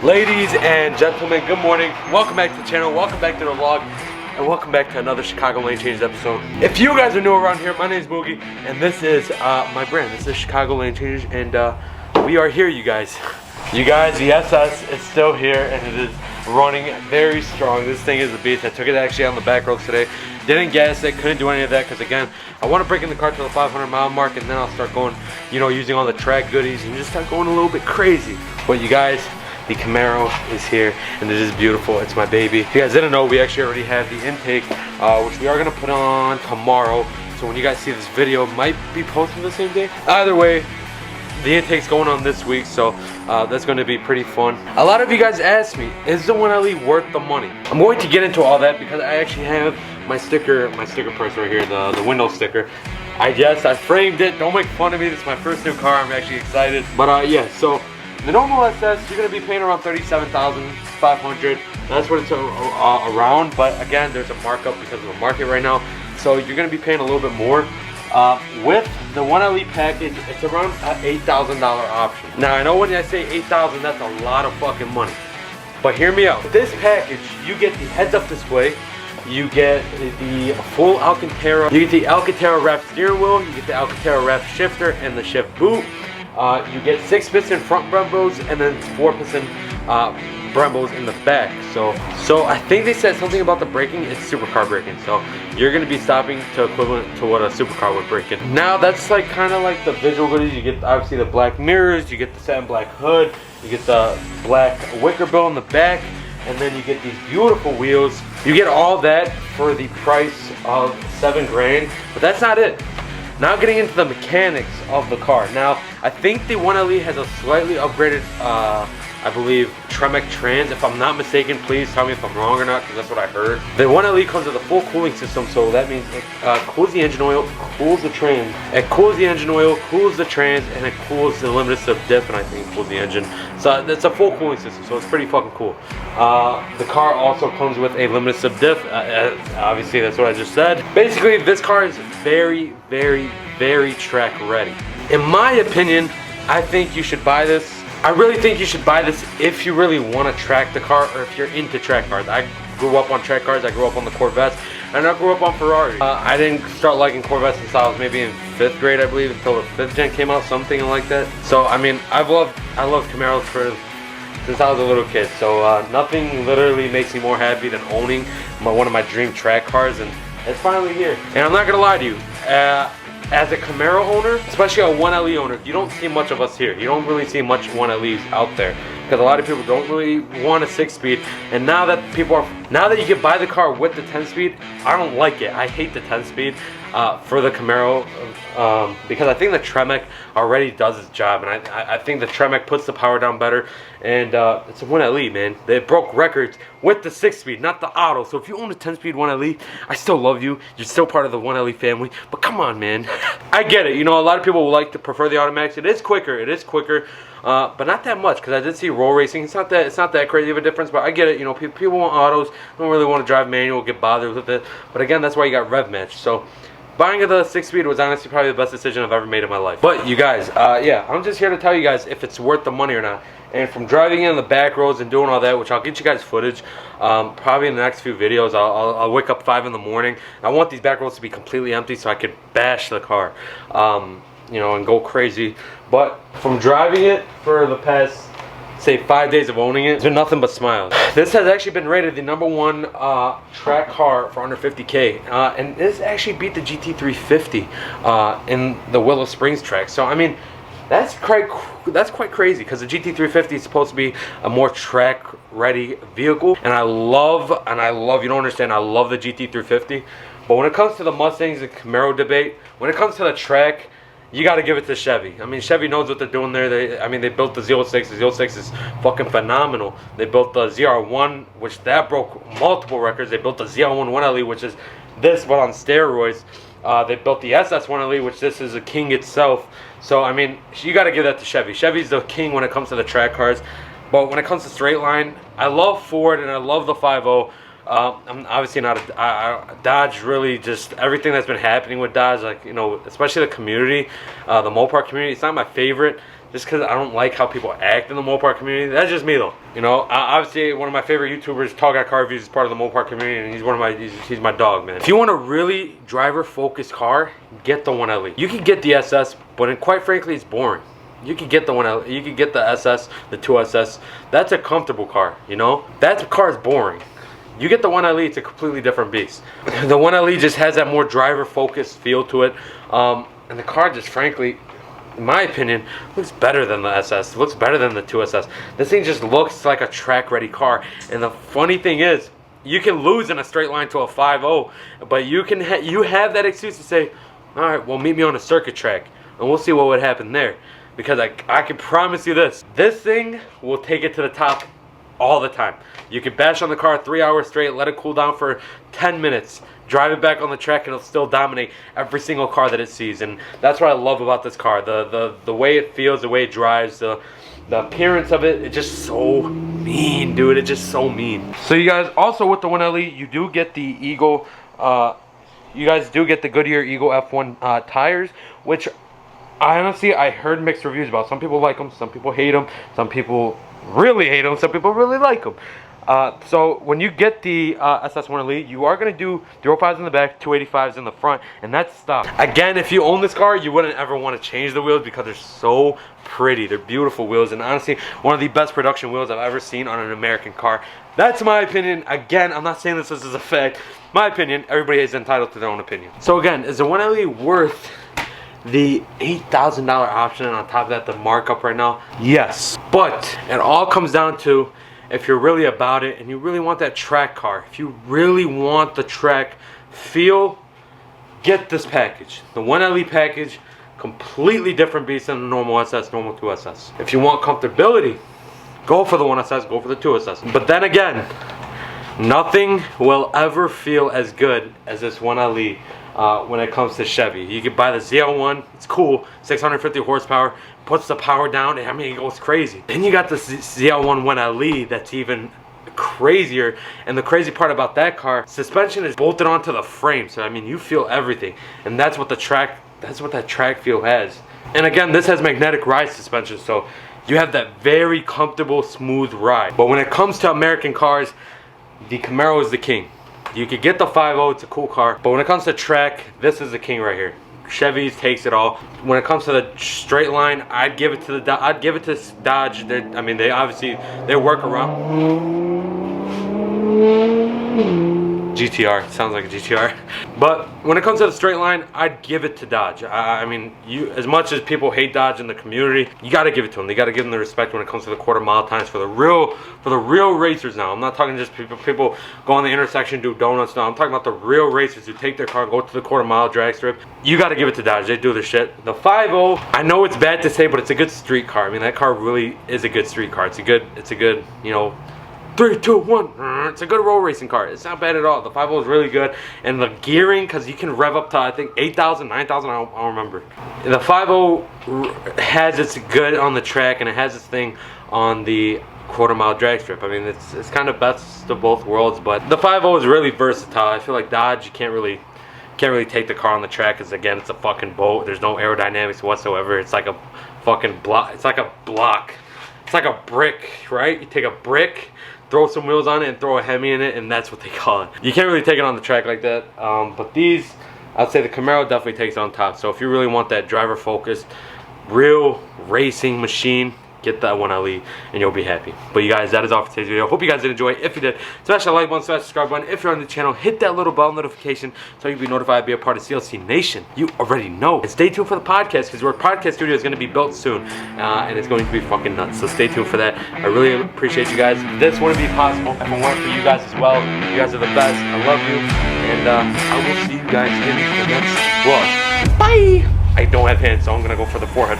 Ladies and gentlemen, good morning. Welcome back to the channel, welcome back to the vlog, and welcome back to another Chicago Lane Changes episode. If you guys are new around here, my name is Boogie, and this is my brand. This is Chicago Lane Changes, and we are here, you guys. You guys, the SS is still here, and it is running very strong. This thing is a beast. I took it actually on the back roads today. Didn't gas it, couldn't do any of that, because again, I want to break in the car to the 500-mile mark, and then I'll start going, you know, using all the track goodies, and just start going a little bit crazy. But you guys, the Camaro is here, and it is beautiful. It's my baby. If you guys didn't know, we actually already have the intake, which we are going to put on tomorrow. So when you guys see this video, it might be posted the same day. Either way, the intake's going on this week, so that's going to be pretty fun. A lot of you guys asked me, is the 1LE worth the money? I'm going to get into all that because I actually have my sticker press right here, the window sticker. I framed it. Don't make fun of me. This is my first new car. I'm actually excited. But yeah, so the normal SS, you're going to be paying around $37,500. That's what it's around. But again, there's a markup because of the market right now. So you're going to be paying a little bit more. With the 1LE package, it's around an $8,000 option. Now, I know when I say $8,000, that's a lot of fucking money. But hear me out. With this package, you get the heads-up display. You get the full Alcantara. You get the Alcantara wrapped steering wheel. You get the Alcantara wrapped shifter and the shift boot. You get 6-piston front Brembos and then 4-piston Brembos in the back. So I think they said something about the braking. It's supercar braking. So you're gonna be stopping to equivalent to what a supercar would brake in. Now that's like kind of like the visual goodies. You get obviously the black mirrors. You get the satin black hood. You get the black wicker bill in the back. And then you get these beautiful wheels. You get all that for the price of $7 grand, but that's not it. Now getting into the mechanics of the car. Now, I think the 1LE has a slightly upgraded, I believe, Tremec trans. If I'm not mistaken, please tell me if I'm wrong or not, because that's what I heard. The 1LE comes with a full cooling system, so that means it cools the engine oil, cools the trans. It cools the engine oil, cools the trans, and it cools the limited slip diff, and I think it cools the engine. So it's a full cooling system, so it's pretty fucking cool. The car also comes with a limited slip diff. Obviously, that's what I just said. Basically, this car is very, very, very track ready. In my opinion, I think you should buy this. I really think you should buy this if you really want to track the car, or if you're into track cars. I grew up on track cars. I grew up on the Corvettes, and I grew up on Ferrari. I didn't start liking Corvettes until I was maybe in 5th grade, I believe, until the 5th gen came out, something like that. So I mean, I love Camaros since I was a little kid. So nothing literally makes me more happy than owning one of my dream track cars, and it's finally here. And I'm not gonna lie to you. As a Camaro owner, especially a 1LE owner, you don't see much of us here. You don't really see much 1LEs out there because a lot of people don't really want a 6-speed. And now that you can buy the car with the 10-speed, I don't like it. I hate the 10-speed for the Camaro because I think the Tremec already does its job, and I think the Tremec puts the power down better. And it's a 1LE, man. They broke records with the 6-speed, not the auto. So if you own a 10-speed 1LE, I still love you. You're still part of the 1LE family. But come on, man. I get it. You know, a lot of people will like to prefer the automatics. It is quicker. But not that much, because I did see roll racing. It's not that crazy of a difference, but I get it. You know, people want autos, don't really want to drive manual, get bothered with it. But again, that's why you got rev match. So buying the 6-speed was honestly probably the best decision I've ever made in my life. But you guys, yeah, I'm just here to tell you guys if it's worth the money or not. And from driving in the back roads and doing all that, which I'll get you guys footage probably in the next few videos. I'll wake up 5 in the morning. I want these back roads to be completely empty so I could bash the car, you know, and go crazy. But from driving it for the past, say, 5 days of owning it, it's been nothing but smiles. This has actually been rated the #1 track car for under 50K, and this actually beat the GT350 in the Willow Springs track. So I mean, that's quite crazy, because the GT350 is supposed to be a more track ready vehicle, and I love, you don't understand, I love the GT350. But when it comes to the Mustangs and Camaro debate, when it comes to the track, you got to give it to Chevy. I mean, Chevy knows what they're doing there. They built the Z06. The Z06 is fucking phenomenal. They built the ZR1, which that broke multiple records. They built the ZR1 1LE, which is this but on steroids. They built the SS 1LE, which this is a king itself. So I mean, you got to give that to Chevy. Chevy's the king when it comes to the track cars. But when it comes to straight line, I love Ford and I love the 5.0. I'm obviously not Dodge. Really, just everything that's been happening with Dodge, like, you know, especially the community, the Mopar community. It's not my favorite, just because I don't like how people act in the Mopar community. That's just me though. You know, obviously one of my favorite YouTubers, Tall Guy Car Reviews, is part of the Mopar community, and he's my dog, man. If you want a really driver-focused car, get the 1LE. You can get the SS, but quite frankly, it's boring. You could get the 1LE, you could get the SS, the 2SS. That's a comfortable car, you know? That car is boring. You get the 1LE, it's a completely different beast. The 1LE just has that more driver-focused feel to it. And the car just, frankly, in my opinion, looks better than the SS. It looks better than the 2SS. This thing just looks like a track-ready car. And the funny thing is, you can lose in a straight line to a 5.0, but you have that excuse to say, all right, well, meet me on a circuit track, and we'll see what would happen there. Because I can promise you this thing will take it to the top all the time. You can bash on the car 3 hours straight, let it cool down for 10 minutes, drive it back on the track, and it'll still dominate every single car that it sees. And that's what I love about this car. The way it feels, the way it drives, the appearance of it, it's just so mean, dude. It's just so mean. So you guys, also with the 1LE, you do get the Eagle, you guys do get the Goodyear Eagle F1 tires, which I heard mixed reviews about. Some people like them, some people hate them, some people really hate them, some people really like them. So when you get the SS1LE, you are going to do 05s in the back, 285s in the front, and that's stock. Again, if you own this car, you wouldn't ever want to change the wheels because they're so pretty. They're beautiful wheels, and honestly, one of the best production wheels I've ever seen on an American car. That's my opinion. Again, I'm not saying this as a fact. My opinion. Everybody is entitled to their own opinion. So again, is the 1LE worth the $8,000 option, and on top of that, the markup right now? Yes, but it all comes down to if you're really about it and you really want that track car. If you really want the track feel, get this package. The 1LE package, completely different beast than the normal SS, normal 2SS. If you want comfortability, go for the 1SS, go for the 2SS. But then again, nothing will ever feel as good as this 1LE. When it comes to Chevy, you can buy the ZL1. It's cool, 650 horsepower, puts the power down, and I mean, it goes crazy. Then you got the ZL1 1LE that's even crazier, and the crazy part about that car, suspension is bolted onto the frame, so I mean, you feel everything, and that's what that track feel has. And again, this has magnetic ride suspension, so you have that very comfortable, smooth ride. But when it comes to American cars, the Camaro is the king. You could get the 5.0, it's a cool car, but when it comes to track, this is the king right here. Chevy's takes it all. When it comes to the straight line, I'd give it to Dodge. They work around. GTR, sounds like a GTR. But when it comes to the straight line, I'd give it to Dodge. I mean, as much as people hate Dodge in the community, you got to give it to them. They got to give them the respect when it comes to the quarter-mile times for the real racers. Now, I'm not talking just people go on the intersection, do donuts. No, I'm talking about the real racers who take their car, go to the quarter-mile drag strip. You got to give it to Dodge. They do their shit. The 5.0, I know it's bad to say, but it's a good street car. I mean, that car really is a good street car. It's a good, you know, 3, 2, 1. It's a good road racing car. It's not bad at all. The 5.0 is really good. And the gearing, because you can rev up to, I think, 8,000, 9,000, I don't remember. The 5.0 has its good on the track, and it has its thing on the quarter-mile drag strip. I mean, it's kind of best of both worlds, but the 5.0 is really versatile. I feel like Dodge, you can't really take the car on the track, because again, it's a fucking boat. There's no aerodynamics whatsoever. It's like a fucking block. It's like a block. It's like a brick, right? You take a brick, throw some wheels on it, and throw a Hemi in it, and that's what they call it. You can't really take it on the track like that. But these, I'd say the Camaro definitely takes it on top. So if you really want that driver-focused, real racing machine, get that 1LE and you'll be happy. But you guys, that is all for today's video. Hope you guys did enjoy it. If you did, smash that like button, smash the subscribe button. If you're on the channel, hit that little bell notification so you'll be notified to be a part of CLC Nation. You already know. And stay tuned for the podcast, because our podcast studio is going to be built soon, and it's going to be fucking nuts. So stay tuned for that. I really appreciate you guys. This wouldn't be possible if it weren't for you guys as well. You guys are the best. I love you, and I will see you guys in the next vlog. Bye. I don't have hands, so I'm gonna go for the forehead.